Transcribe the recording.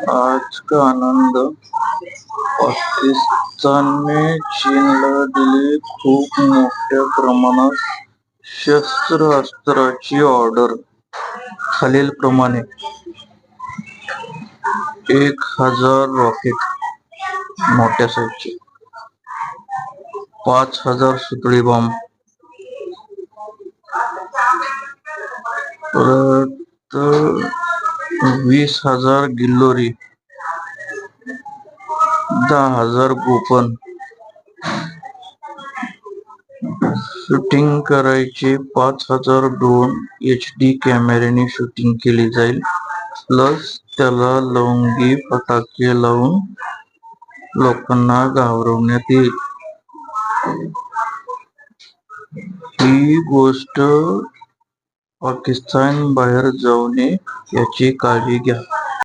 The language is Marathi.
आज का आनंद. पाकिस्तानने चीनला दिली खूप मोठ्या प्रमाणात शस्त्रास्त्रांची ऑर्डर. खालीलप्रमाणे: 1,000 रॉकेट मोठ्या साईजचे, 5,000 सुतळी बॉम्ब, परत 20,000 गिल्लोरी, 10,000 गोपन. शूटिंग करायचे 5,000 ड्रोन HD कॅमेऱ्याने शूटिंग केली जाईल, प्लस त्याला लवंगी फटाके लावून लोकांना घाबरवण्यात येईल. ही गोष्ट पाकिस्तान बाहेर जाऊ नये याची काळजी घ्या.